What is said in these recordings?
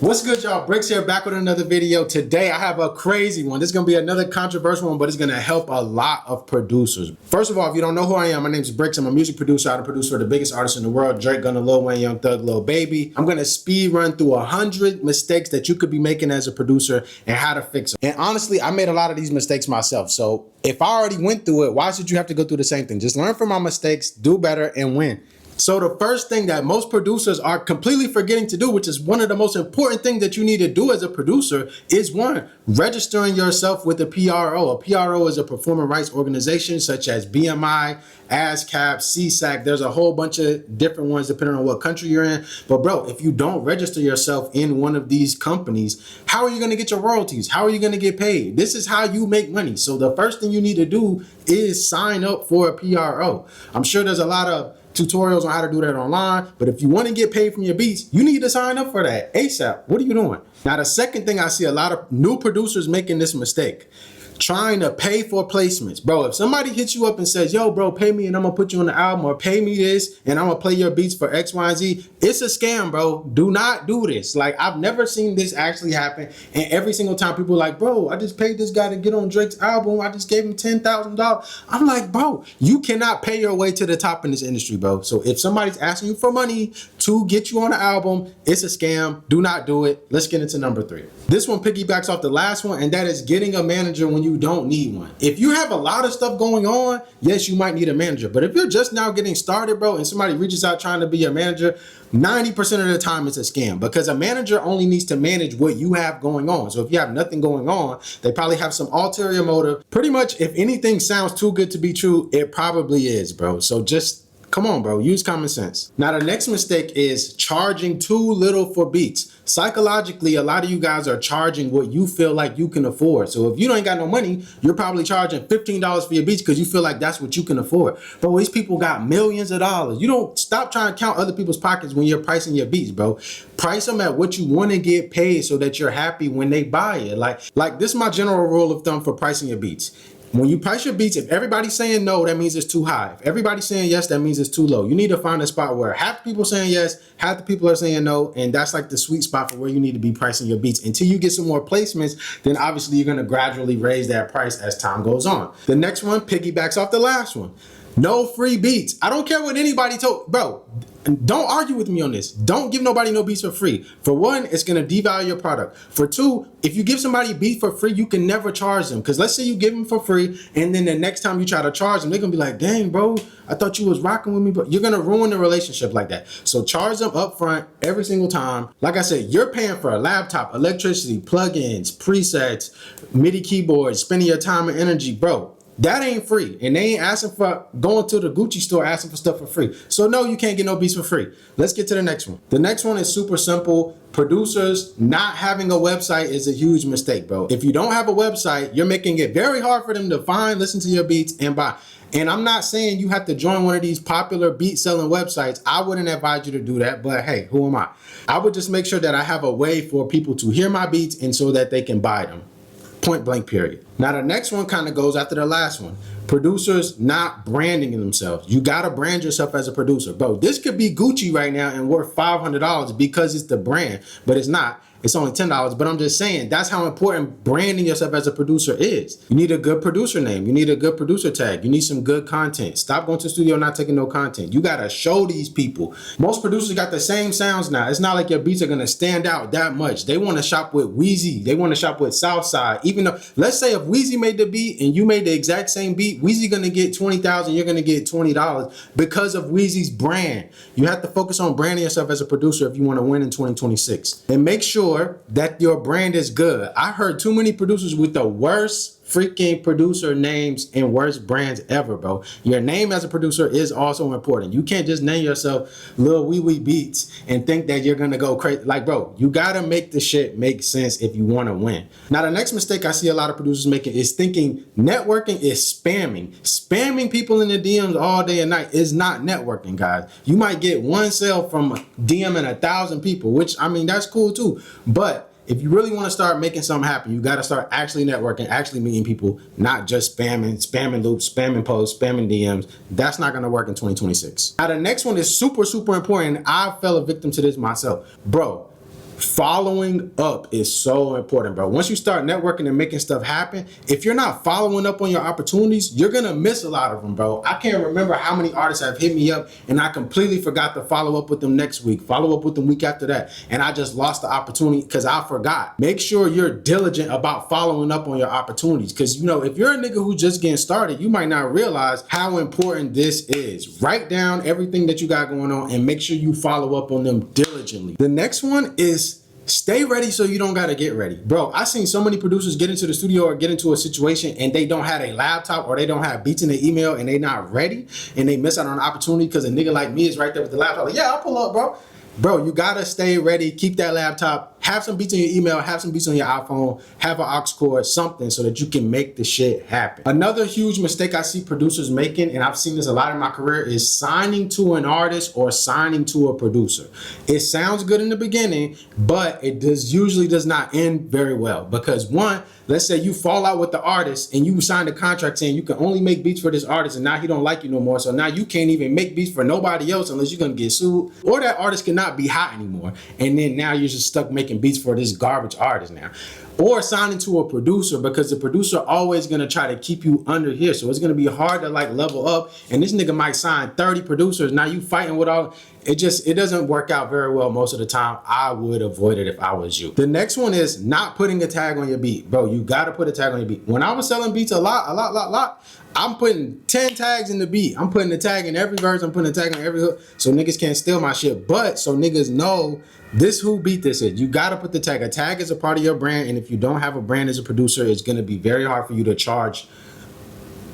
What's good, y'all? Bricks here, back with another video. Today I have a crazy one. This is gonna be another controversial one, but it's gonna help a lot of producers. First of all, if you don't know who I am, my name's Bricks. I'm a music producer. I'm a producer of the biggest artists in the world, Drake, Gunna, Lil Wayne, Young Thug, Lil Baby. I'm gonna speed run through 100 mistakes that you could be making as a producer and how to fix them. And honestly, I made a lot of these mistakes myself. So if I already went through it, why should you have to go through the same thing? Just learn from my mistakes, do better, and win. So the first thing that most producers are completely forgetting to do, which is one of the most important things that you need to do as a producer, is one, registering yourself with a PRO. A PRO is a performing rights organization such as BMI, ASCAP, CSAC. There's a whole bunch of different ones depending on what country you're in. But bro, if you don't register yourself in one of these companies, how are you going to get your royalties? How are you going to get paid? This is how you make money. So the first thing you need to do is sign up for a PRO. I'm sure there's a lot of tutorials on how to do that online, but if you want to get paid from your beats, you need to sign up for that ASAP. What are you doing? Now, the second thing I see a lot of new producers making this mistake, trying to pay for placements. Bro, if somebody hits you up and says, yo, bro, pay me and I'm gonna put you on the album, or pay me this and I'm gonna play your beats for X, Y, and Z, it's a scam, bro. Do not do this. Like, I've never seen this actually happen. And every single time people are like, bro, I just paid this guy to get on Drake's album. I just gave him $10,000. I'm like, bro, you cannot pay your way to the top in this industry, bro. So if somebody's asking you for money to get you on the album, it's a scam. Do not do it. Let's get into number 3. This one piggybacks off the last one, and that is getting a manager when you don't need one. If you have a lot of stuff going on, yes, you might need a manager. But if you're just now getting started, bro, and somebody reaches out trying to be your manager, 90% of the time it's a scam, because a manager only needs to manage what you have going on. So if you have nothing going on, they probably have some ulterior motive. Pretty much, if anything sounds too good to be true, it probably is, bro. So just come on, bro, use common sense. Now, the next mistake is charging too little for beats. Psychologically, a lot of you guys are charging what you feel like you can afford. So if you ain't got no money, you're probably charging $15 for your beats because you feel like that's what you can afford. But these people got millions of dollars. You don't stop trying to count other people's pockets when you're pricing your beats, bro. Price them at what you want to get paid so that you're happy when they buy it. Like this is my general rule of thumb for pricing your beats. When you price your beats, if everybody's saying no, that means it's too high. If everybody's saying yes, that means it's too low. You need to find a spot where half the people saying yes, half the people are saying no, and that's like the sweet spot for where you need to be pricing your beats. Until you get some more placements, then obviously you're gonna gradually raise that price as time goes on. The next one piggybacks off the last one. No free beats. I don't care what anybody told, bro. Don't argue with me on this. Don't give nobody no beats for free. For one, it's gonna devalue your product. For two, if you give somebody a beat for free, you can never charge them. Because let's say you give them for free, and then the next time you try to charge them, they're gonna be like, dang, bro, I thought you was rocking with me, but you're gonna ruin the relationship like that. So charge them up front every single time. Like I said, you're paying for a laptop, electricity, plugins, presets, MIDI keyboards, spending your time and energy, bro. That ain't free, and they ain't asking for going to the Gucci store asking for stuff for free. So no, you can't get no beats for free. Let's get to the next one. The next one is super simple. Producers not having a website is a huge mistake, bro. If you don't have a website, you're making it very hard for them to find, listen to your beats, and buy. And I'm not saying you have to join one of these popular beat selling websites. I wouldn't advise you to do that, but hey, who am I? I would just make sure that I have a way for people to hear my beats and so that they can buy them. Point blank, period. Now, the next one kind of goes after the last one. Producers not branding themselves. You got to brand yourself as a producer. Bro, this could be Gucci right now and worth $500 because it's the brand, but it's not. It's only $10, but I'm just saying that's how important branding yourself as a producer is. You need a good producer name. You need a good producer tag. You need some good content. Stop going to the studio not taking no content. You got to show these people. Most producers got the same sounds now. It's not like your beats are going to stand out that much. They want to shop with Wheezy. They want to shop with Southside. Even though, let's say if Wheezy made the beat and you made the exact same beat, Wheezy going to get $20,000. You're going to get $20 because of Wheezy's brand. You have to focus on branding yourself as a producer if you want to win in 2026. And make sure that your brand is good. I heard too many producers with the worst freaking producer names and worst brands ever, bro. Your name as a producer is also important. You can't just name yourself Lil Wee Wee Beats and think that you're gonna go crazy. Like, bro, you gotta make the shit make sense if you wanna win. Now, the next mistake I see a lot of producers making is thinking networking is spamming. Spamming people in the DMs all day and night is not networking, guys. You might get one sale from DMing 1,000 people, which, I mean, that's cool too. But if you really want to start making something happen, you got to start actually networking, actually meeting people, not just spamming loops, spamming posts, spamming DMs. That's not going to work in 2026. Now, the next one is super, super important. I fell a victim to this myself. Bro, Following up is so important, bro. Once you start networking and making stuff happen, if you're not following up on your opportunities, you're gonna miss a lot of them, bro. I can't remember how many artists have hit me up and I completely forgot to follow up with them next week, follow up with them week after that, and I just lost the opportunity because I forgot. Make sure you're diligent about following up on your opportunities, because you know, if you're a nigga who's just getting started, you might not realize how important this is. Write down everything that you got going on and make sure you follow up on them diligently. The next one is stay ready so you don't gotta get ready. Bro, I seen so many producers get into the studio or get into a situation and they don't have a laptop or they don't have beats in their email and they not ready and they miss out on an opportunity because a nigga like me is right there with the laptop. Like, yeah, I'll pull up, bro. Bro, you gotta stay ready. Keep that laptop. Have some beats in your email. Have some beats on your iPhone. Have an aux cord, something so that you can make the shit happen. Another huge mistake I see producers making, and I've seen this a lot in my career, is signing to an artist or signing to a producer. It sounds good in the beginning, but it usually does not end very well. Because one, let's say you fall out with the artist and you signed a contract saying you can only make beats for this artist and now he don't like you no more. So now you can't even make beats for nobody else unless you're gonna get sued. Or that artist cannot be hot anymore. And then now you're just stuck making beats for this garbage artist now. Or signing to a producer, because the producer always gonna try to keep you under here. So it's gonna be hard to like level up. And this nigga might sign 30 producers. Now you fighting with all, it doesn't work out very well most of the time. I would avoid it if I was you. The next one is not putting a tag on your beat. Bro, you gotta put a tag on your beat. When I was selling beats a lot, I'm putting 10 tags in the beat. I'm putting a tag in every verse. I'm putting a tag on every hook so niggas can't steal my shit. But so niggas know this who beat this is. You gotta put the tag. A tag is a part of your brand, and if you don't have a brand as a producer, it's gonna be very hard for you to charge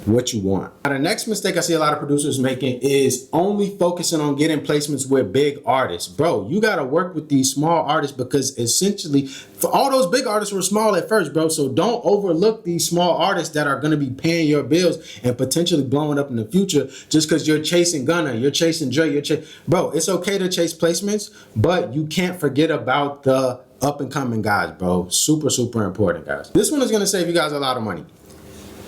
what you want. Now, the next mistake I see a lot of producers making is only focusing on getting placements with big artists. Bro, you gotta work with these small artists because essentially, for all those big artists were small at first, bro. So don't overlook these small artists that are gonna be paying your bills and potentially blowing up in the future just because you're chasing Gunna, you're chasing Dre, bro, it's okay to chase placements, but you can't forget about the up and coming guys, bro. Super, super important, guys. This one is gonna save you guys a lot of money.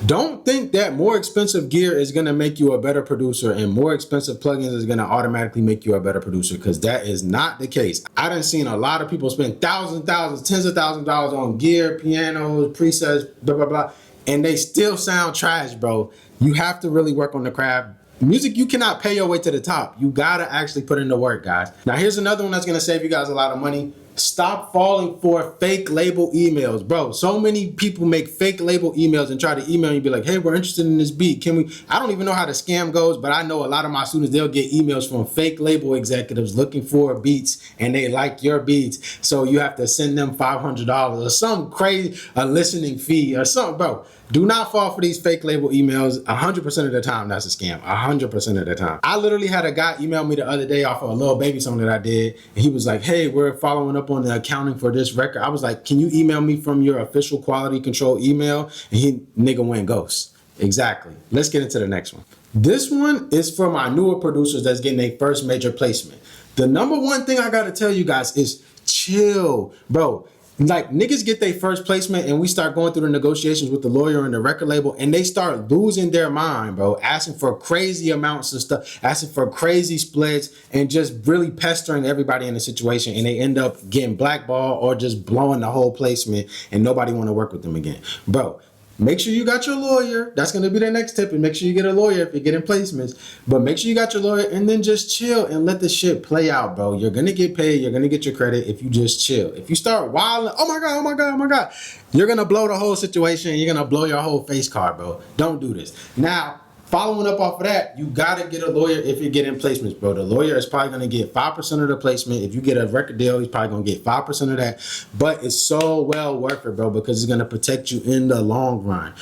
Don't think that more expensive gear is gonna make you a better producer and more expensive plugins is gonna automatically make you a better producer, because that is not the case. I done seen a lot of people spend thousands, tens of thousands of dollars on gear, pianos, presets, blah, blah, blah, and they still sound trash, bro. You have to really work on the craft. Music, you cannot pay your way to the top. You gotta actually put in the work, guys. Now here's another one that's gonna save you guys a lot of money. Stop falling for fake label emails, bro. So many people make fake label emails and try to email you and be like, hey, we're interested in this beat. Can we? I don't even know how the scam goes, but I know a lot of my students, they'll get emails from fake label executives looking for beats and they like your beats. So you have to send them $500 or some crazy, a listening fee or something, bro. Do not fall for these fake label emails. 100% of the time, that's a scam. 100% of the time. I literally had a guy email me the other day off of a Lil Baby song that I did. And he was like, hey, we're following up on the accounting for this record. I was like, can you email me from your official quality control email? And nigga went ghost. Exactly. Let's get into the next one. This one is for my newer producers that's getting their first major placement. The number one thing I gotta tell you guys is chill, bro. Like, niggas get their first placement and we start going through the negotiations with the lawyer and the record label and they start losing their mind, bro, asking for crazy amounts of stuff, asking for crazy splits and just really pestering everybody in the situation, and they end up getting blackballed or just blowing the whole placement and nobody want to work with them again. Bro, make sure you got your lawyer. That's going to be the next tip. And make sure you get a lawyer if you're getting placements. But make sure you got your lawyer and then just chill and let the shit play out, bro. You're going to get paid. You're going to get your credit if you just chill. If you start wilding, oh my God, you're going to blow the whole situation. You're going to blow your whole face card, bro. Don't do this. Now, following up off of that, you got to get a lawyer if you're getting placements, bro. The lawyer is probably going to get 5% of the placement. If you get a record deal, he's probably going to get 5% of that. But it's so well worth it, bro, because it's going to protect you in the long run.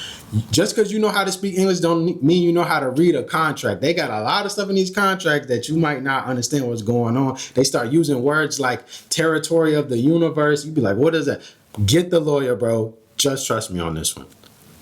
Just because you know how to speak English don't mean you know how to read a contract. They got a lot of stuff in these contracts that you might not understand what's going on. They start using words like territory of the universe. You'd be like, what is that? Get the lawyer, bro. Just trust me on this one.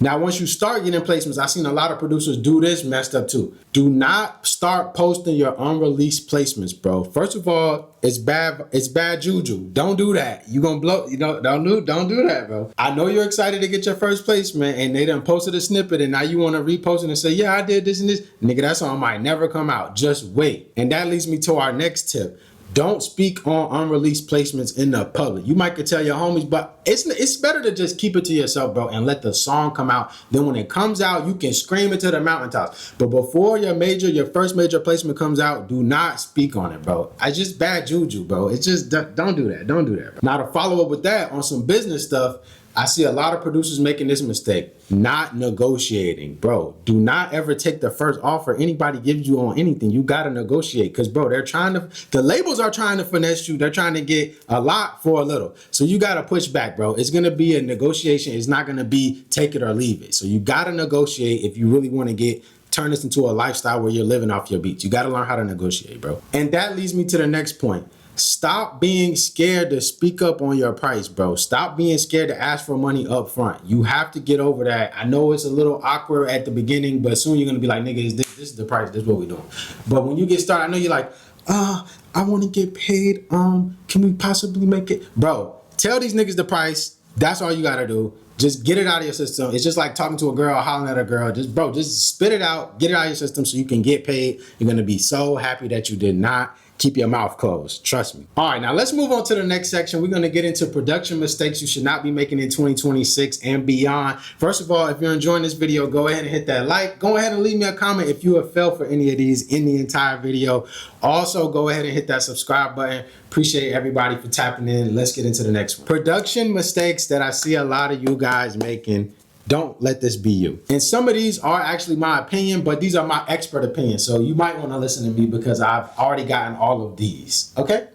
Now, once you start getting placements, I've seen a lot of producers do this messed up too. Do not start posting your unreleased placements, bro. First of all, it's bad juju. Don't do that. You gonna blow, don't do that, bro. I know you're excited to get your first placement and they done posted a snippet and now you want to repost it and say, yeah, I did this and this. Nigga, that song might never come out. Just wait. And that leads me to our next tip. Don't speak on unreleased placements in the public. You might could tell your homies, but it's better to just keep it to yourself, bro, and let the song come out. Then when it comes out, you can scream it to the mountaintops. But before your first major placement comes out, do not speak on it, bro. It's just bad juju, bro. It's just, don't do that. Don't do that, bro. Now, to follow up with that, on some business stuff, I see a lot of producers making this mistake, not negotiating. Bro, do not ever take the first offer anybody gives you on anything. You got to negotiate because, bro, the labels are trying to finesse you. They're trying to get a lot for a little. So you got to push back, bro. It's going to be a negotiation. It's not going to be take it or leave it. So you got to negotiate if you really want to turn this into a lifestyle where you're living off your beats. You got to learn how to negotiate, bro. And that leads me to the next point. Stop being scared to speak up on your price, bro. Stop being scared to ask for money up front. You have to get over that. I know it's a little awkward at the beginning, but soon you're going to be like, nigga, this is the price. This is what we're doing. But when you get started, I know you're like, I want to get paid. Can we possibly make it? Bro, tell these niggas the price. That's all you got to do. Just get it out of your system. It's just like talking to a girl, hollering at a girl. Just spit it out, get it out of your system so you can get paid. You're going to be so happy that you did not keep your mouth closed. Trust me. All right, now let's move on to the next section. We're going to get into production mistakes you should not be making in 2026 and beyond. First of all, if you're enjoying this video, go ahead and hit that like. Go ahead and leave me a comment if you have fell for any of these in the entire video. Also, go ahead and hit that subscribe button. Appreciate everybody for tapping in. Let's get into the next one. Production mistakes that I see a lot of you guys making. Don't let this be you. And some of these are actually my opinion, but these are my expert opinions. So you might want to listen to me because I've already gotten all of these. Okay,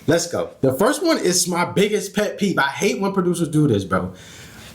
let's go. The first one is my biggest pet peeve. I hate when producers do this, bro.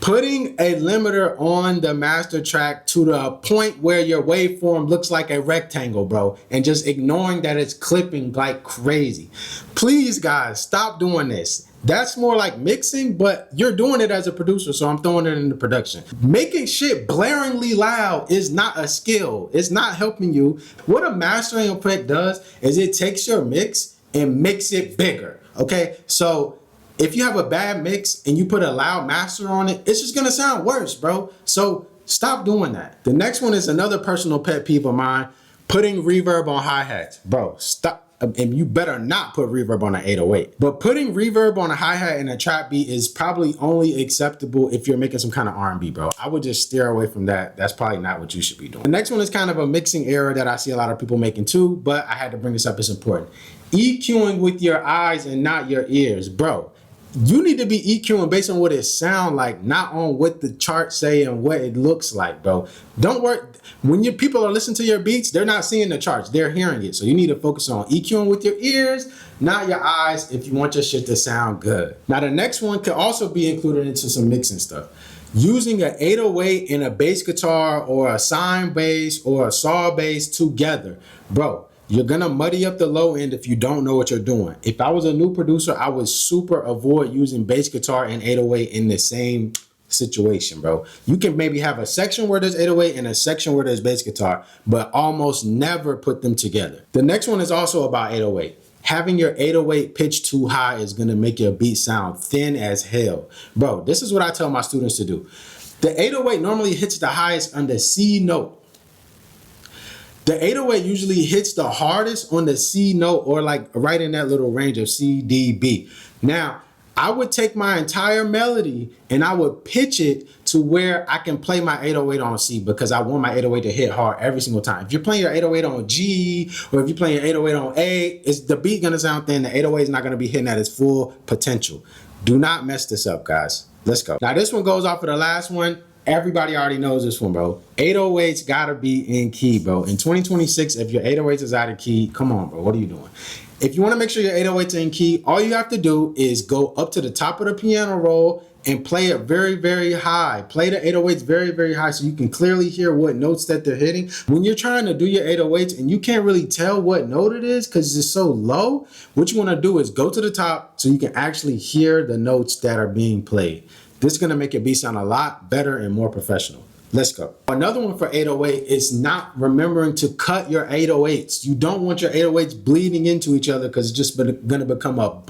Putting a limiter on the master track to the point where your waveform looks like a rectangle, bro, and just ignoring that it's clipping like crazy. Please, guys, stop doing this. That's more like mixing, but you're doing it as a producer, so I'm throwing it into production. Making shit blaringly loud is not a skill. It's not helping you. What a mastering effect does is it takes your mix and makes it bigger, okay? So if you have a bad mix and you put a loud master on it, it's just gonna sound worse, bro. So stop doing that. The next one is another personal pet peeve of mine, putting reverb on hi-hats. Bro, stop. And you better not put reverb on an 808. But putting reverb on a hi-hat and a trap beat is probably only acceptable if you're making some kind of R&B, bro. I would just steer away from that. That's probably not what you should be doing. The next one is kind of a mixing error that I see a lot of people making too, but I had to bring this up. It's important. EQing with your eyes and not your ears, bro. You need to be EQing based on what it sounds like, not on what the charts say and what it looks like, bro. Don't worry. When your people are listening to your beats, they're not seeing the charts. They're hearing it. So you need to focus on EQing with your ears, not your eyes, if you want your shit to sound good. Now, the next one could also be included into some mixing stuff. Using an 808 and a bass guitar or a sine bass or a saw bass together, bro. You're gonna muddy up the low end if you don't know what you're doing. If I was a new producer, I would super avoid using bass guitar and 808 in the same situation, bro. You can maybe have a section where there's 808 and a section where there's bass guitar, but almost never put them together. The next one is also about 808. Having your 808 pitched too high is gonna make your beat sound thin as hell. Bro, this is what I tell my students to do. The 808 normally hits the highest on the C note. The 808 usually hits the hardest on the C note or like right in that little range of C, D, B. Now, I would take my entire melody and I would pitch it to where I can play my 808 on C because I want my 808 to hit hard every single time. If you're playing your 808 on G or if you're playing your 808 on A, is the beat gonna sound thin? The 808 is not gonna be hitting at its full potential. Do not mess this up, guys. Let's go. Now this one goes off of the last one. Everybody already knows this one, bro. 808s gotta be in key, bro. In 2026, if your 808s is out of key, come on, bro. What are you doing? If you wanna make sure your 808s are in key, all you have to do is go up to the top of the piano roll and play it very, very high. Play the 808s very, very high so you can clearly hear what notes that they're hitting. When you're trying to do your 808s and you can't really tell what note it is because it's so low, what you wanna do is go to the top so you can actually hear the notes that are being played. This is gonna make your beat sound a lot better and more professional. Let's go. Another one for 808 is not remembering to cut your 808s. You don't want your 808s bleeding into each other because it's just gonna become a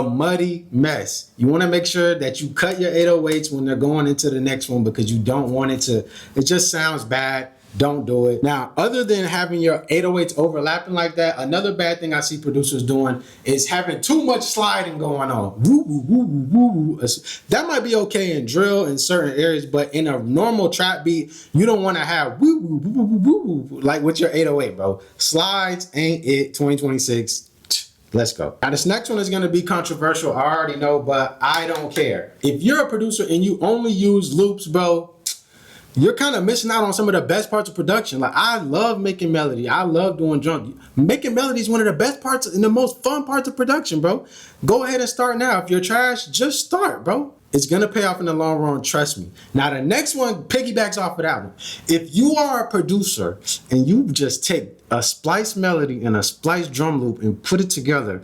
muddy mess. You wanna make sure that you cut your 808s when they're going into the next one because you don't want it to, it just sounds bad. Don't do it. Now, other than having your 808s overlapping like that, another bad thing I see producers doing is having too much sliding going on. Woo, woo, woo, woo, woo. That might be okay in drill in certain areas, but in a normal trap beat, you don't want to have woo, woo, woo, woo, woo, woo, like with your 808, bro. Slides ain't it 2026. Let's go. Now, this next one is going to be controversial. I already know, but I don't care. If you're a producer and you only use loops, bro, you're kind of missing out on some of the best parts of production. Like, I love making melody. I love doing drum. Making melody is one of the best parts and the most fun parts of production, bro. Go ahead and start now. If you're trash, just start, bro. It's going to pay off in the long run, trust me. Now, the next one piggybacks off of that one. If you are a producer and you just take a splice melody and a splice drum loop and put it together,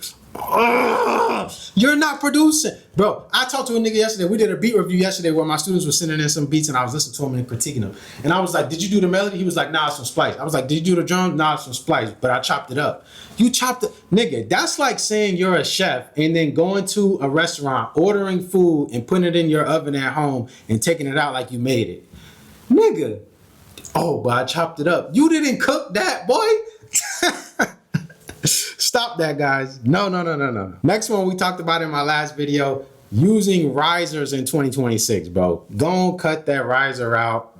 you're not producing. Bro, I talked to a nigga yesterday. We did a beat review yesterday where my students were sending in some beats and I was listening to them and critiquing them. And I was like, did you do the melody? He was like, nah, it's some splice. I was like, did you do the drum? Nah, it's some splice. But I chopped it up. You chopped it. Nigga, that's like saying you're a chef and then going to a restaurant, ordering food and putting it in your oven at home and taking it out like you made it. Nigga. Oh, but I chopped it up. You didn't cook that, boy. Stop that, guys. No. Next one we talked about in my last video, using risers in 2026, bro. Go on, cut that riser out.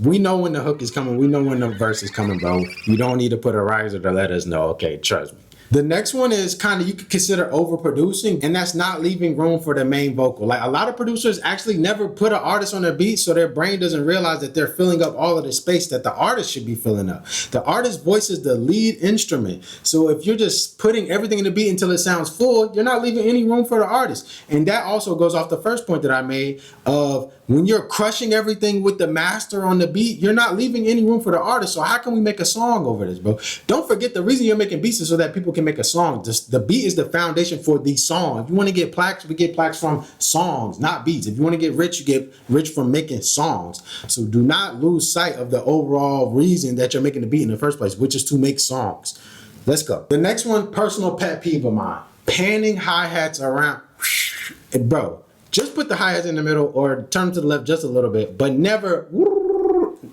We know when the hook is coming. We know when the verse is coming, bro. You don't need to put a riser to let us know. Okay, trust me. The next one is kind of, you could consider overproducing, and that's not leaving room for the main vocal. Like, a lot of producers actually never put an artist on their beat, so their brain doesn't realize that they're filling up all of the space that the artist should be filling up. The artist's voice is the lead instrument. So if you're just putting everything in the beat until it sounds full, you're not leaving any room for the artist. And that also goes off the first point that I made of when you're crushing everything with the master on the beat, you're not leaving any room for the artist. So how can we make a song over this, bro? Don't forget, the reason you're making beats is so that people can make a song. The beat is the foundation for the song. If you want to get plaques, we get plaques from songs, not beats. If you want to get rich, you get rich from making songs. So do not lose sight of the overall reason that you're making the beat in the first place, which is to make songs. Let's go. The next one, personal pet peeve of mine. Panning hi-hats around. Bro, just put the hi-hats in the middle or turn to the left just a little bit, but never.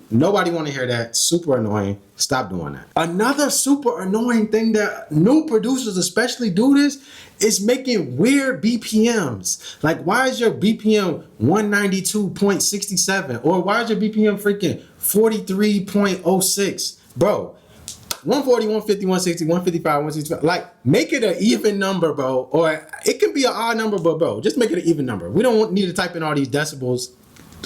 Nobody want to hear that. Super annoying. Stop doing that. Another super annoying thing that new producers especially do this is making weird BPMs. Like, why is your BPM 192.67? Or why is your BPM freaking 43.06? Bro, 140, 150, 160, 155, 165. Like, make it an even number, bro. Or it can be an odd number, but bro, just make it an even number. We don't need to type in all these decibels.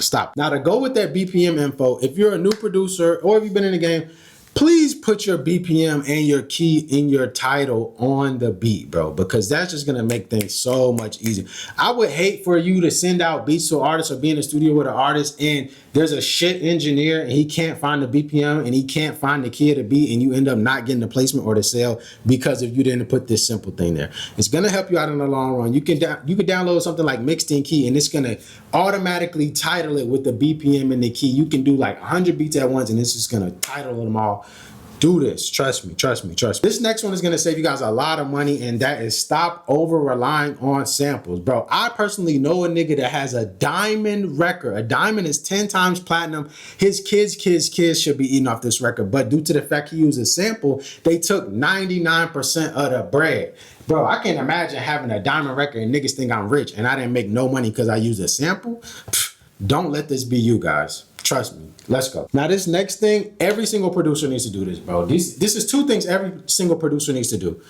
Stop. Now, to go with that BPM info, if you're a new producer or if you've been in the game, please put your BPM and your key in your title on the beat, bro, because that's just gonna make things so much easier. I would hate for you to send out beats to artists or be in the studio with an artist and there's a shit engineer and he can't find the BPM and he can't find the key of the beat and you end up not getting the placement or the sale because if you didn't put this simple thing there. It's gonna help you out in the long run. You can download something like Mixed in Key and it's gonna automatically title it with the BPM and the key. You can do like 100 beats at once and it's just gonna title them all. Do this. Trust me. This next one is going to save you guys a lot of money, and that is stop over-relying on samples. Bro, I personally know a nigga that has a diamond record. A diamond is 10 times platinum. His kids should be eating off this record, but due to the fact he used a sample, they took 99% of the bread. Bro, I can't imagine having a diamond record and niggas think I'm rich and I didn't make no money because I used a sample. Don't let this be you guys. Trust me. Let's go. Now, this next thing, every single producer needs to do this, bro. This is two things every single producer needs to do.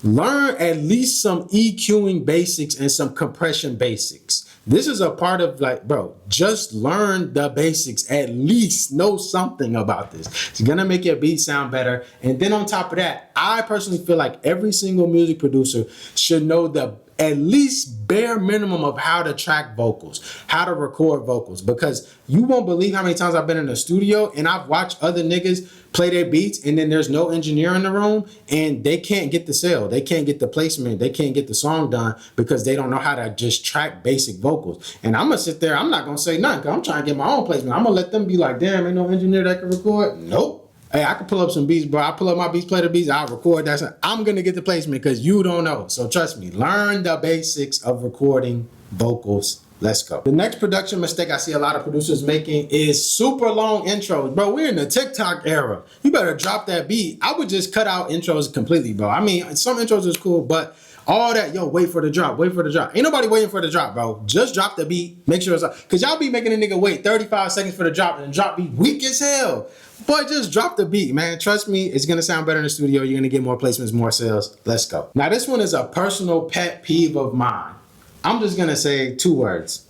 Learn at least some EQing basics and some compression basics. This is a part of, like, bro, just learn the basics. At least know something about this. It's gonna make your beat sound better. And then on top of that, I personally feel like every single music producer should know the at least bare minimum of how to track vocals, how to record vocals, because you won't believe how many times I've been in the studio and I've watched other niggas play their beats and then there's no engineer in the room and they can't get the sale, they can't get the placement, they can't get the song done because they don't know how to just track basic vocals. And I'm gonna sit there, I'm not gonna say nothing because I'm trying to get my own placement. I'm gonna let them be like, damn, ain't no engineer that can record. Nope. Hey, I can pull up some beats, bro. I pull up my beats, play the beats, I'll record that. I'm going to get the placement because you don't know. So trust me, learn the basics of recording vocals Let's go. The next production mistake I see a lot of producers making is super long intros. Bro, we're in the TikTok era. You better drop that beat. I would just cut out intros completely, bro. I mean, some intros is cool, but all that, yo, wait for the drop, wait for the drop. Ain't nobody waiting for the drop, bro. Just drop the beat. Make sure it's up. Because y'all be making a nigga wait 35 seconds for the drop, and the drop be weak as hell. Boy, just drop the beat, man. Trust me, it's going to sound better in the studio. You're going to get more placements, more sales. Let's go. Now, this one is a personal pet peeve of mine. I'm just going to say 2 words.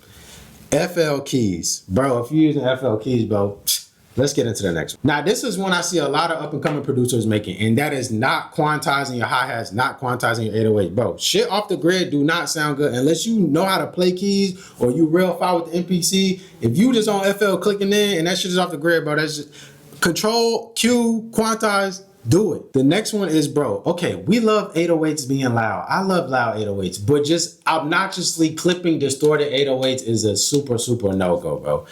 FL keys. Bro, if you're using FL keys, bro, let's get into the next one. Now, this is one I see a lot of up-and-coming producers making, and that is not quantizing your hi-hats, not quantizing your 808. Bro, shit off the grid do not sound good unless you know how to play keys or you real file with the MPC. If you just on FL clicking in and that shit is off the grid, bro, that's just control, Q, quantize, do it. The next one is, bro, okay, we love 808s being loud. I love loud 808s, but just obnoxiously clipping distorted 808s is a super, super no-go, bro.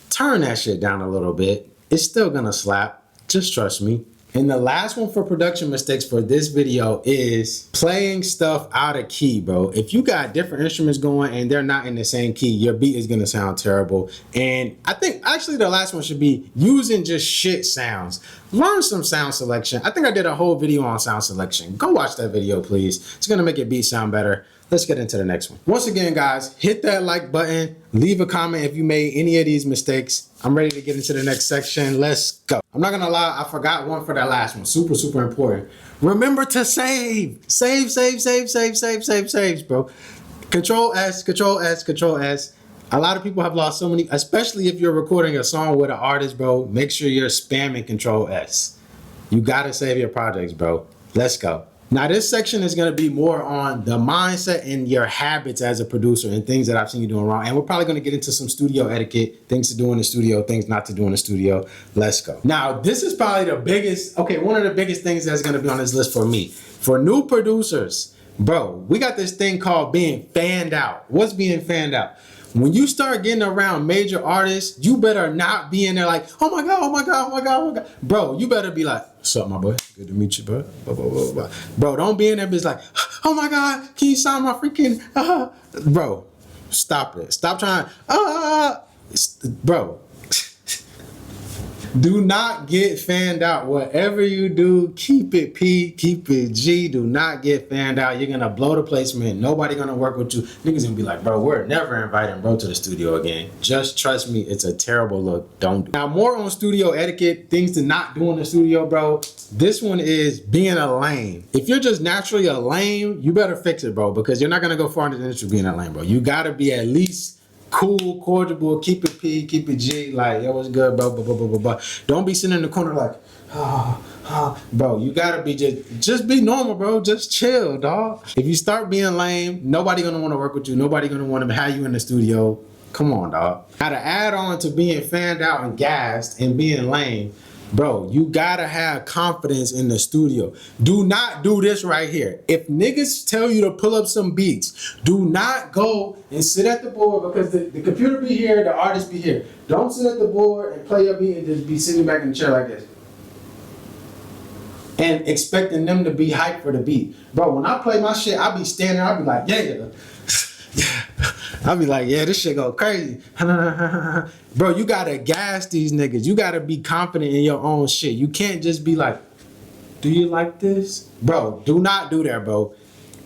Turn that shit down a little bit. It's still gonna slap. Just trust me. And the last one for production mistakes for this video is playing stuff out of key, bro. If you got different instruments going and they're not in the same key, your beat is gonna sound terrible. And I think actually the last one should be using just shit sounds. Learn some sound selection. I think I did a whole video on sound selection. Go watch that video, please. It's gonna make your beat sound better. Let's get into the next one. Once again, guys, hit that like button. Leave a comment if you made any of these mistakes. I'm ready to get into the next section. Let's go. I'm not gonna lie, I forgot one for that last one. Super, super important. Remember to save. Save, bro. Control S, Control S, Control S. A lot of people have lost so many, especially if you're recording a song with an artist, bro. Make sure you're spamming Control S. You gotta save your projects, bro. Let's go. Now, this section is going to be more on the mindset and your habits as a producer and things that I've seen you doing wrong. And we're probably going to get into some studio etiquette, things to do in the studio, things not to do in the studio. Let's go. Now, this is probably the biggest, one of the biggest things that's going to be on this list for me. For new producers, bro, we got this thing called being fanned out. What's being fanned out? When you start getting around major artists, you better not be in there like, oh my God, oh my God, oh my God, oh my God. Bro, you better be like, what's up, my boy? Good to meet you, bro. Blah, blah, blah, blah. Bro, don't be in there, bitch like, oh my God, can you sign my freaking, Bro, stop it. Stop trying, bro. Do not get fanned out. Whatever you do, keep it P, keep it G. Do not get fanned out. You're gonna blow the placement. Nobody gonna work with you. Niggas gonna be like, bro, we're never inviting bro to the studio again. Just trust me, it's a terrible look. Don't do it. Now, more on studio etiquette, things to not do in the studio, bro. This one is being a lame. If you're just naturally a lame, you better fix it, bro, because you're not gonna go far in the industry being a lame, bro. You gotta be at least cool, cordial, keep it P, keep it G, like, yo, what's good, bro, blah, blah, blah, blah, blah. Don't be sitting in the corner like, bro, you gotta be just be normal, bro. Just chill, dog. If you start being lame, nobody gonna wanna work with you. Nobody gonna wanna have you in the studio. Come on, dog. Now, to add on to being fanned out and gassed and being lame, bro, you gotta have confidence in the studio. Do not do this right here. If niggas tell you to pull up some beats, do not go and sit at the board because the computer be here, the artist be here. Don't sit at the board and play your beat and just be sitting back in the chair like this and expecting them to be hyped for the beat. Bro, when I play my shit, I be standing there, I be like, yeah. I'll be like, yeah, this shit go crazy. Bro, you gotta gas these niggas. You gotta be confident in your own shit. You can't just be like, do you like this? Bro, do not do that, bro.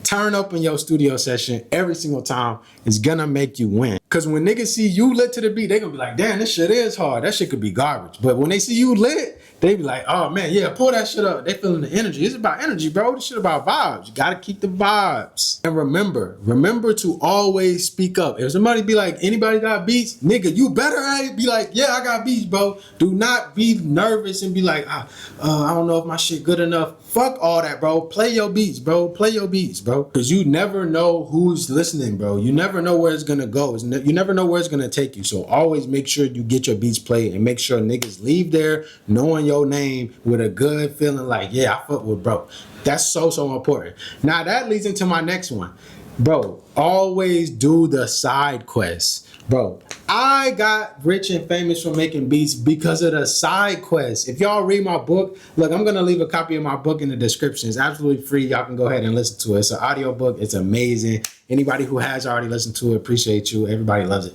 Turn up in your studio session every single time. It's gonna make you win. Cause when niggas see you lit to the beat, they gonna be like, damn, this shit is hard. That shit could be garbage. But when they see you lit, they be like, oh man, yeah, pull that shit up. They feeling the energy. It's about energy, bro. This shit about vibes. You gotta keep the vibes. And remember to always speak up. If somebody be like, anybody got beats? Nigga, you better be like, yeah, I got beats, bro. Do not be nervous and be like, I don't know if my shit good enough. Fuck all that, bro. Play your beats, bro. Play your beats, bro. Cause you never know who's listening, bro. You never know where it's gonna go. You never know where it's gonna take you. So always make sure you get your beats played and make sure niggas leave there knowing your name with a good feeling like, yeah, I fuck with bro. That's so important. Now that leads into my next one. Bro, always do the side quests. Bro, I got rich and famous from making beats because of the side quests. If y'all read my book, look, I'm gonna leave a copy of my book in the description. It's absolutely free. Y'all can go ahead and listen to it. It's an audio book. It's amazing. Anybody who has already listened to it, appreciate you. Everybody loves it.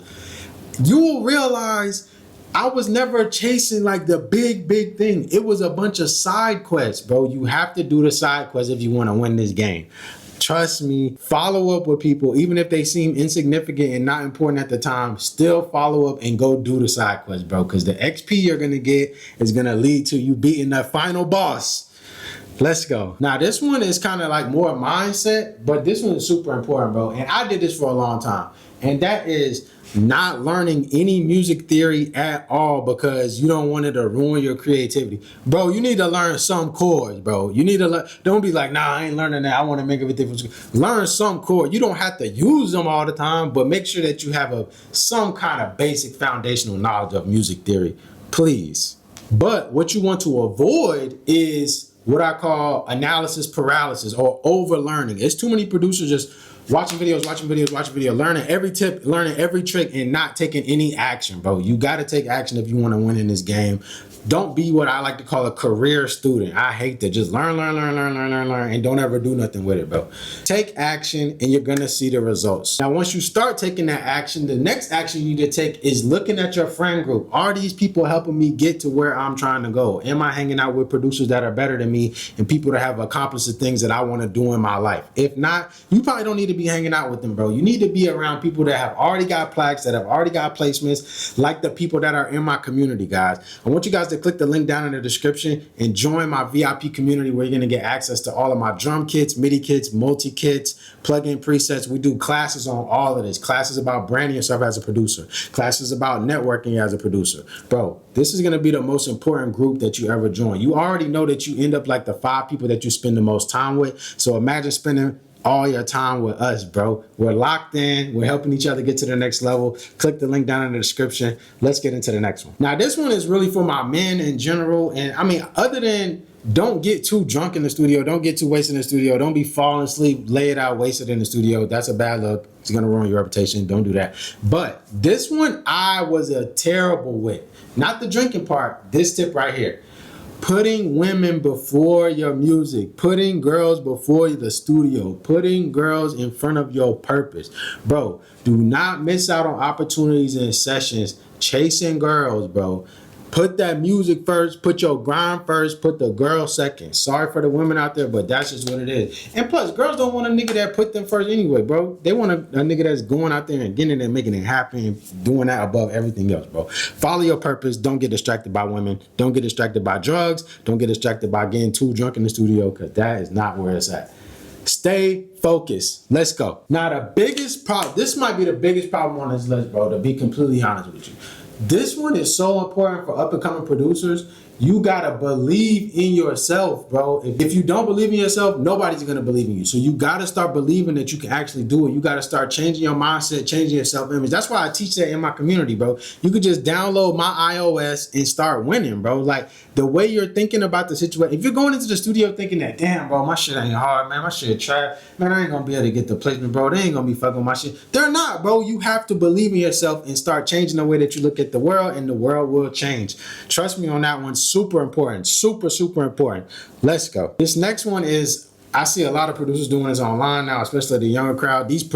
You will realize I was never chasing like the big thing. It was a bunch of side quests, bro. You have to do the side quests if you want to win this game. Trust me, follow up with people, even if they seem insignificant and not important at the time, still follow up and go do the side quest, bro, because the XP you're going to get is going to lead to you beating the final boss. Let's go. Now, this one is kind of like more mindset, but this one is super important, bro. And I did this for a long time. And that is not learning any music theory at all because you don't want it to ruin your creativity. Bro, you need to learn some chords, bro. You need to learn. Don't be like, nah, I ain't learning that. I want to make everything. Learn some chord. You don't have to use them all the time, but make sure that you have some kind of basic foundational knowledge of music theory, please. But what you want to avoid is what I call analysis paralysis or over learning. It's too many producers just watching videos, learning every tip, learning every trick, and not taking any action, bro. You got to take action if you want to win in this game. Don't be what I like to call a career student. I hate that. Just learn, and don't ever do nothing with it, bro. Take action, and you're going to see the results. Now, once you start taking that action, the next action you need to take is looking at your friend group. Are these people helping me get to where I'm trying to go? Am I hanging out with producers that are better than me and people that have accomplished the things that I want to do in my life? If not, you probably don't need to be hanging out with them, bro. You need to be around people that have already got plaques, that have already got placements, like the people that are in my community, guys. I want you guys to click the link down in the description and join my VIP community where you're going to get access to all of my drum kits, MIDI kits, multi kits, plug-in presets. We do classes on all of this. Classes about branding yourself as a producer. Classes about networking as a producer. Bro, this is going to be the most important group that you ever join. You already know that you end up like the 5 people that you spend the most time with. So imagine spending all your time with us, bro. We're locked in. We're helping each other get to the next level. Click the link down in the description. Let's get into the next one. Now, this one is really for my men in general. And I mean, other than don't get too drunk in the studio, don't get too wasted in the studio, don't be falling asleep, lay it out, wasted in the studio. That's a bad look. It's gonna ruin your reputation. Don't do that. But this one I was a terrible with. Not the drinking part, this tip right here. Putting women before your music, putting girls before the studio, putting girls in front of your purpose. Bro, do not miss out on opportunities and sessions chasing girls, bro. Put that music first, put your grind first, put the girl second. Sorry for the women out there, but that's just what it is. And plus, girls don't want a nigga that put them first anyway, bro. They want a nigga that's going out there and getting it and making it happen and doing that above everything else, bro. Follow your purpose. Don't get distracted by women. Don't get distracted by drugs. Don't get distracted by getting too drunk in the studio because that is not where it's at. Stay focused. Let's go. Now, the biggest problem, this might be the biggest problem on this list, bro, to be completely honest with you. This one is so important for up-and-coming producers. You gotta believe in yourself, bro. If you don't believe in yourself, nobody's gonna believe in you. So you gotta start believing that you can actually do it. You gotta start changing your mindset, changing your self-image. That's why I teach that in my community, bro. You could just download my iOS and start winning, bro. Like the way you're thinking about the situation. If you're going into the studio thinking that, damn, bro, my shit ain't hard, man. My shit trash. Man, I ain't gonna be able to get the placement, bro. They ain't gonna be fucking with my shit. They're not, bro. You have to believe in yourself and start changing the way that you look at the world, and the world will change. Trust me on that one. Super important. Super important. Let's go. This next one is, I see a lot of producers doing this online now, especially the younger crowd. These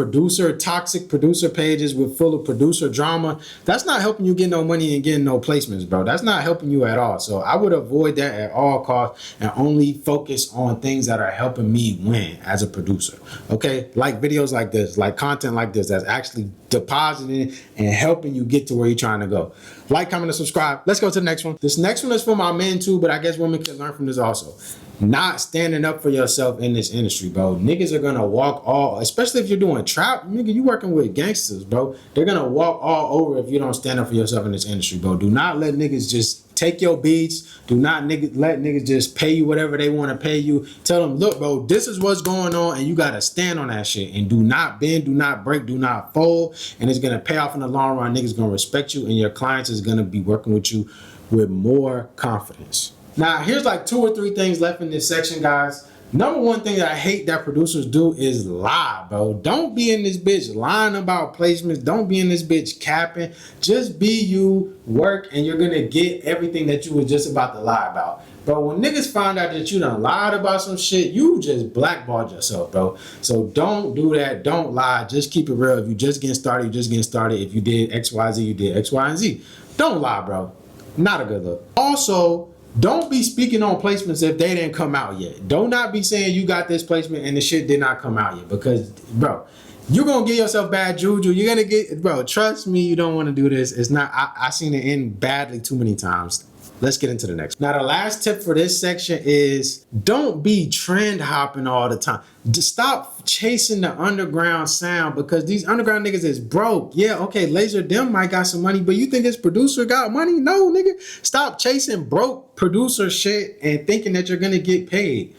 toxic producer pages with full of producer drama. That's not helping you get no money and getting no placements, bro. That's not helping you at all. So I would avoid that at all costs and only focus on things that are helping me win as a producer. Okay? Like videos like this, like content like this that's actually depositing and helping you get to where you're trying to go. Like, comment, and subscribe. Let's go to the next one. This next one is for my men too, but I guess women can learn from this also. Not standing up for yourself in this industry, bro. Niggas are gonna walk all, especially if you're doing trap, nigga, you working with gangsters, bro. They're gonna walk all over if you don't stand up for yourself in this industry, bro. Do not let niggas just take your beats. Do not let niggas just pay you whatever they want to pay you. Tell them, look, bro, this is what's going on, and you gotta stand on that shit. And do not bend, do not break, do not fold. And it's gonna pay off in the long run. Niggas gonna respect you, and your clients is gonna be working with you with more confidence. Now, here's like 2 or 3 things left in this section, guys. Number one thing that I hate that producers do is lie, bro. Don't be in this bitch lying about placements. Don't be in this bitch capping. Just be you, work, and you're gonna get everything that you were just about to lie about. Bro, when niggas find out that you done lied about some shit, you just blackballed yourself, bro. So don't do that. Don't lie. Just keep it real. If you just getting started, you just getting started. If you did X, Y, Z, you did X, Y, and Z. Don't lie, bro. Not a good look. Also, don't be speaking on placements if they didn't come out yet. Do not be saying you got this placement and the shit did not come out yet, because, bro, you're gonna give yourself bad juju. You're gonna get, bro, trust me, you don't want to do this. It's not, I seen it end badly too many times. Let's get into the next. Now, the last tip for this section is don't be trend hopping all the time. Stop chasing the underground sound, because these underground niggas is broke. Yeah, okay, Laser Dim might got some money, but you think this producer got money? No, nigga. Stop chasing broke producer shit and thinking that you're gonna get paid.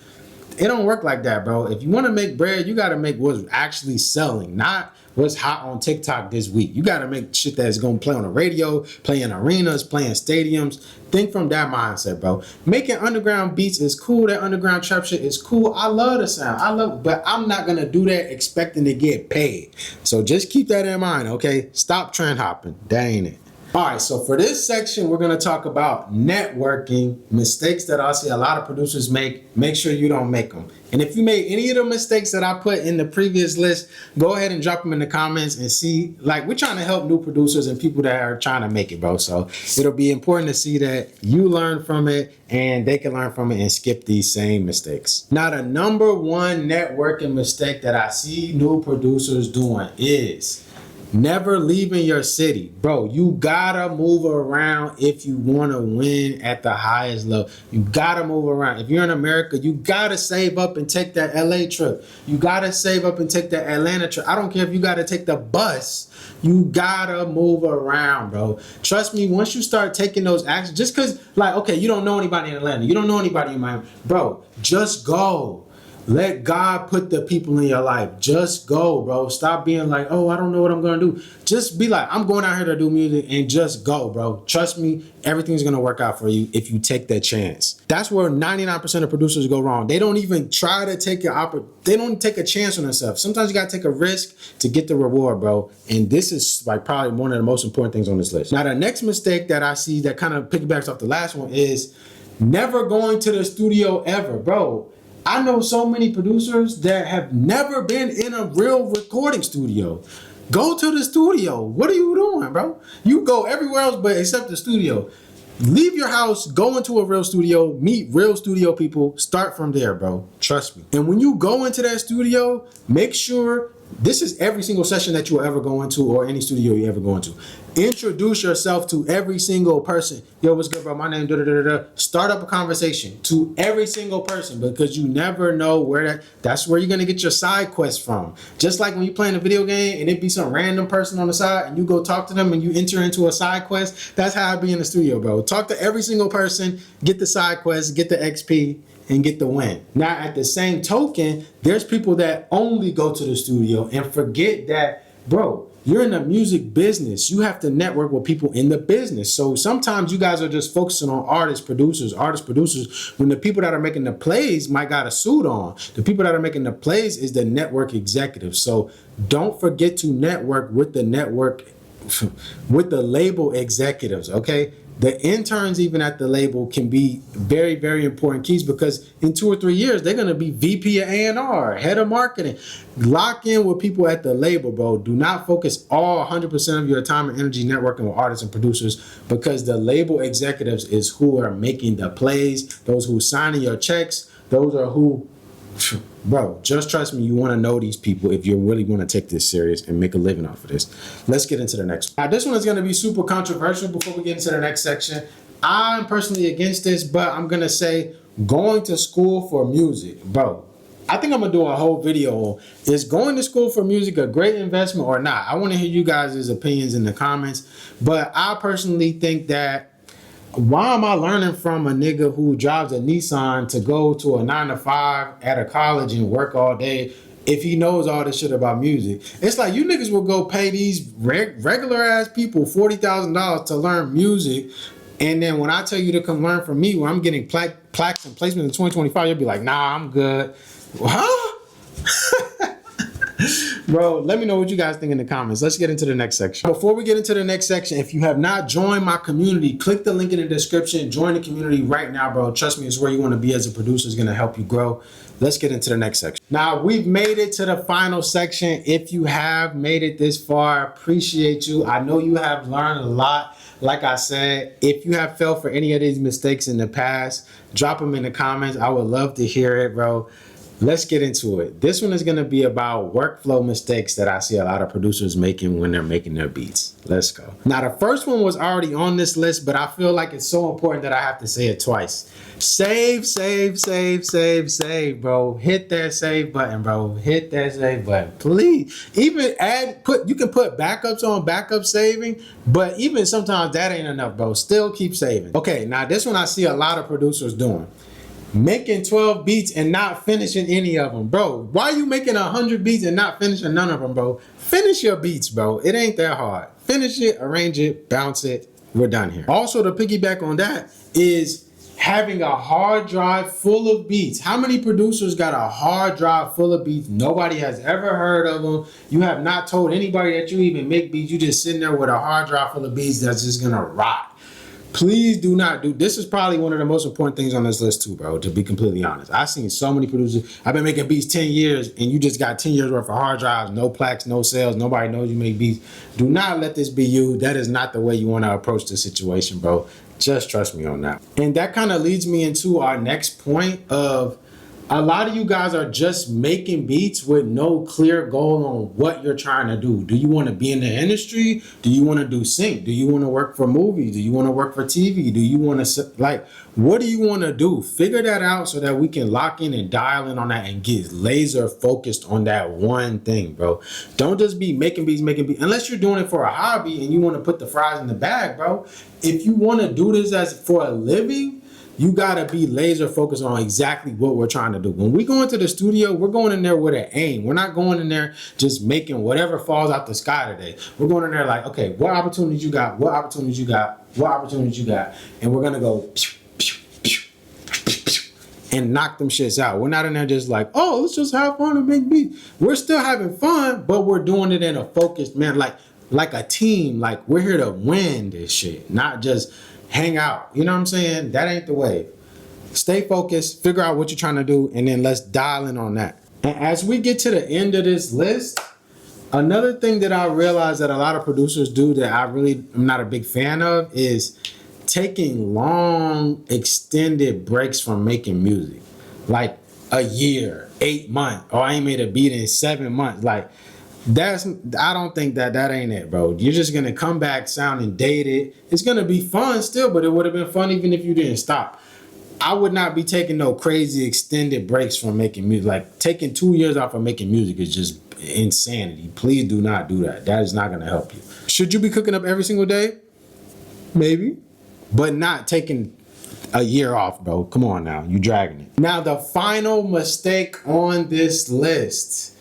It don't work like that, bro. If you want to make bread, you got to make what's actually selling, not what's hot on TikTok this week. You got to make shit that's going to play on the radio, play in arenas, play in stadiums. Think from that mindset, bro. Making underground beats is cool. That underground trap shit is cool. I love the sound. But I'm not going to do that expecting to get paid. So just keep that in mind, okay? Stop trend hopping. That ain't it. All right, so for this section, we're going to talk about networking, mistakes that I see a lot of producers make. Make sure you don't make them. And if you made any of the mistakes that I put in the previous list, go ahead and drop them in the comments and see. Like, we're trying to help new producers and people that are trying to make it, bro. So it'll be important to see that you learn from it and they can learn from it and skip these same mistakes. Now, the number one networking mistake that I see new producers doing is never leaving your city. Bro, you gotta move around if you want to win at the highest level. You gotta move around. If you're in America, you gotta save up and take that LA trip. You gotta save up and take that Atlanta trip. I don't care if you gotta take the bus. You gotta move around, bro. Trust me, once you start taking those actions, just because, like, okay, you don't know anybody in Atlanta, you don't know anybody in Miami, bro, just go. Let God put the people in your life. Just go, bro. Stop being like, oh, I don't know what I'm going to do. Just be like, I'm going out here to do music, and just go, bro. Trust me, everything's going to work out for you if you take that chance. That's where 99% of producers go wrong. They don't even try to take they don't take a chance on themselves. Sometimes you got to take a risk to get the reward, bro. And this is like probably one of the most important things on this list. Now, the next mistake that I see that kind of piggybacks off the last one is never going to the studio ever, bro. I know so many producers that have never been in a real recording studio. Go to the studio. What are you doing, bro? You go everywhere else but except the studio. Leave your house, go into a real studio, meet real studio people, start from there, bro. Trust me. And when you go into that studio, make sure this is every single session that you will ever go into or any studio you ever go into. Introduce yourself to every single person. Yo, what's good, bro? My name, da-da-da-da-da. Start up a conversation to every single person, because you never know where that's where you're going to get your side quest from. Just like when you play in a video game and it be some random person on the side and you go talk to them and you enter into a side quest. That's how I be in the studio, bro. Talk to every single person, get the side quest, get the XP, and get the win. Now, at the same token, there's people that only go to the studio and forget that, bro, you're in the music business. You have to network with people in the business. So sometimes you guys are just focusing on artists, producers, when the people that are making the plays might got a suit on. The people that are making the plays is the network executives. So don't forget to network with the with the label executives, okay? The interns even at the label can be very, very important keys, because in 2 or 3 years, they're going to be VP of A&R, head of marketing. Lock in with people at the label, bro. Do not focus all 100% of your time and energy networking with artists and producers, because the label executives is who are making the plays, those who signing your checks, those are who... Bro, just trust me, you want to know these people if you really want to take this serious and make a living off of this. Let's get into the next one. Now, this one is going to be super controversial before we get into the next section. I'm personally against this, but I'm going to say going to school for music. Bro, I think I'm going to do a whole video on, is going to school for music a great investment or not? I want to hear you guys' opinions in the comments, but I personally think that, why am I learning from a nigga who drives a Nissan to go to a 9-to-5 at a college and work all day if he knows all this shit about music? It's like you niggas will go pay these regular ass people $40,000 to learn music And then when I tell you to come learn from me, when I'm getting plaques and placements in 2025, you'll be like, nah, I'm good. Huh? Bro, let me know what you guys think in the comments. Let's get into the next section. Before we get into the next section, if you have not joined my community, click the link in the description. Join the community right now, bro. Trust me, it's where you want to be as a producer. It's going to help you grow. Let's get into the next section. Now, we've made it to the final section. If you have made it this far, appreciate you. I know you have learned a lot. Like I said, if you have fell for any of these mistakes in the past, drop them in the comments. I would love to hear it, bro. Let's get into it. This one is going to be about workflow mistakes that I see a lot of producers making when they're making their beats. Let's go. Now, the first one was already on this list, but I feel like it's so important that I have to say it twice. Save, save, save, save, save, bro. Hit that save button, bro. Hit that save button, please. Even you can put backups on backup saving, but even sometimes that ain't enough, bro. Still keep saving. Okay, now this one I see a lot of producers doing. Making 12 beats and not finishing any of them, bro. Why are you making 100 beats and not finishing none of them, bro? Finish your beats, bro. It ain't that hard. Finish it, arrange it, bounce it. We're done here. Also, to piggyback on that is having a hard drive full of beats. How many producers got a hard drive full of beats? Nobody has ever heard of them. You have not told anybody that you even make beats. You just sitting there with a hard drive full of beats that's just gonna rot. Please do not do this. Is probably one of the most important things on this list too, bro, to be completely honest. I've seen so many producers. I've been making beats 10 years and you just got 10 years worth of hard drives, no plaques, no sales, nobody knows you make beats. Do not let this be you. That is not the way you want to approach the situation, bro. Just trust me on that. And that kind of leads me into our next point of a lot of you guys are just making beats with no clear goal on what you're trying to do. Do you want to be in the industry? Do you want to do sync? Do you want to work for movies? Do you want to work for TV? Do you want to, like, what do you want to do? Figure that out so that we can lock in and dial in on that and get laser focused on that one thing, bro. Don't just be making beats, unless you're doing it for a hobby and you want to put the fries in the bag, bro. If you want to do this as for a living, you gotta be laser focused on exactly what we're trying to do. When we go into the studio, we're going in there with an aim. We're not going in there just making whatever falls out the sky today. We're going in there like, okay, what opportunities you got? What opportunities you got? What opportunities you got? And we're gonna go and knock them shits out. We're not in there just like, oh, let's just have fun and make beats. We're still having fun, but we're doing it in a focused manner, like a team. Like, we're here to win this shit, not just hang out. You know what I'm saying? That ain't the way. Stay focused, figure out what you're trying to do, and then let's dial in on that. And as we get to the end of this list, another thing that I realize that a lot of producers do that I really am not a big fan of is taking long, extended breaks from making music. Like a year, 8 months, or I ain't made a beat in 7 months. Like, I don't think that ain't it, bro. You're just gonna come back sounding dated. It's gonna be fun still, but it would have been fun even if you didn't stop. I would not be taking no crazy extended breaks from making music. Like, taking 2 years off of making music is just insanity. Please do not do that. That is not gonna help you. Should you be cooking up every single day? Maybe, but not taking a year off, bro. Come on now, you dragging it. Now, the final mistake on this list.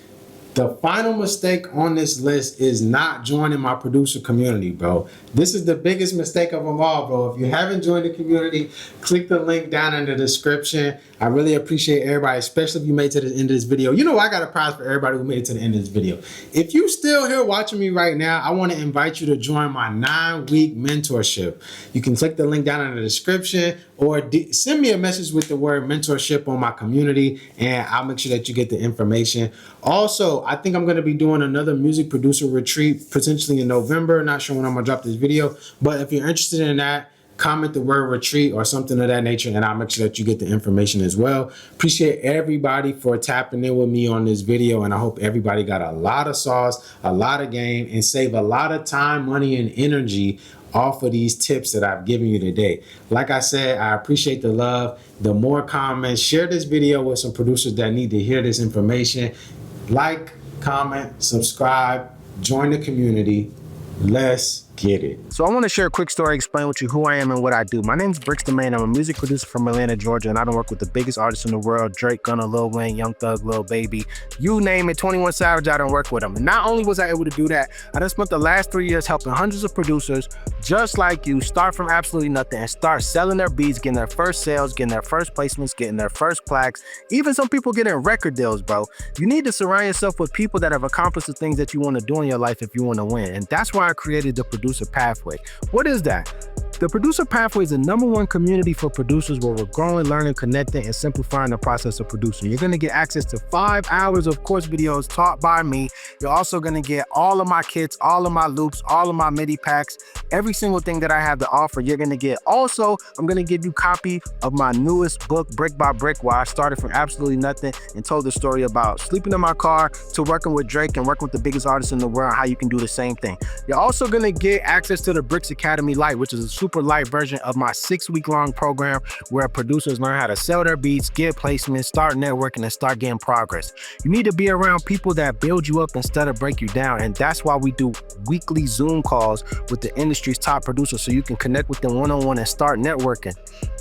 The final mistake on this list is not joining my producer community, bro. This is the biggest mistake of them all, bro. If you haven't joined the community, click the link down in the description. I really appreciate everybody, especially if you made it to the end of this video. You know, I got a prize for everybody who made it to the end of this video. If you still here watching me right now, I want to invite you to join my 9-week mentorship. You can click the link down in the description or send me a message with the word mentorship on my community, and I'll make sure that you get the information. Also, I think I'm going to be doing another music producer retreat potentially in November. Not sure when I'm going to drop this video, but if you're interested in that, comment the word retreat or something of that nature, and I'll make sure that you get the information as well. Appreciate everybody for tapping in with me on this video, and I hope everybody got a lot of sauce, a lot of game, and save a lot of time, money, and energy off of these tips that I've given you today. Like I said, I appreciate the love. The more comments, share this video with some producers that need to hear this information. Like, comment, subscribe, join the community. Let's get it. So I want to share a quick story, explain with you who I am and what I do. My name is Damane. I'm a music producer from Atlanta, Georgia, and I don't work with the biggest artists in the world: Drake, Gunna, Lil Wayne, Young Thug, Lil Baby, you name it, 21 Savage. I don't work with them. And not only was I able to do that, I done spent the last 3 years helping hundreds of producers just like you start from absolutely nothing and start selling their beats, getting their first sales, getting their first placements, getting their first plaques, even some people getting record deals, bro. You need to surround yourself with people that have accomplished the things that you want to do in your life if you want to win. And that's why I created the Producer Pathway. What is that? The Producer Pathway is the #1 community for producers where we're growing, learning, connecting, and simplifying the process of producing. You're going to get access to 5 hours of course videos taught by me. You're also going to get all of my kits, all of my loops, all of my MIDI packs, every single thing that I have to offer. You're going to get. Also, I'm going to give you a copy of my newest book, Brick by Brick, where I started from absolutely nothing and told the story about sleeping in my car to working with Drake and working with the biggest artists in the world, how you can do the same thing. You're also going to get access to the Bricks Academy Lite, which is a super light version of my 6-week-long program where producers learn how to sell their beats, get placements, start networking, and start getting progress. You need to be around people that build you up instead of break you down, and that's why we do weekly Zoom calls with the industry's top producers so you can connect with them one-on-one and start networking.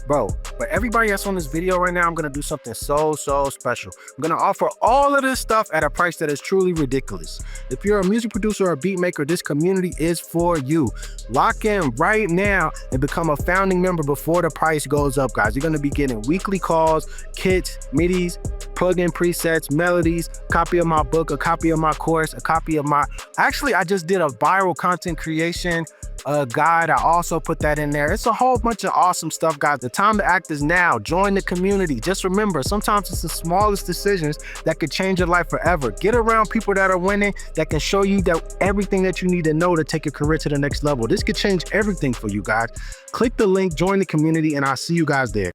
Bro, but everybody that's on this video right now, I'm gonna do something so special. I'm gonna offer all of this stuff at a price that is truly ridiculous. If you're a music producer or a beat maker, this community is for you. Lock in right now and become a founding member before the price goes up, guys. You're gonna be getting weekly calls, kits, MIDIs, plug-in presets, melodies, copy of my book, a copy of my course, a copy of my... Actually, I just did a viral content creation guide. I also put that in there. It's a whole bunch of awesome stuff, guys. The time to act is now. Join the community. Just remember, sometimes it's the smallest decisions that could change your life forever. Get around people that are winning, that can show you that everything that you need to know to take your career to the next level. This could change everything for you guys. Click the link, join the community, and I'll see you guys there.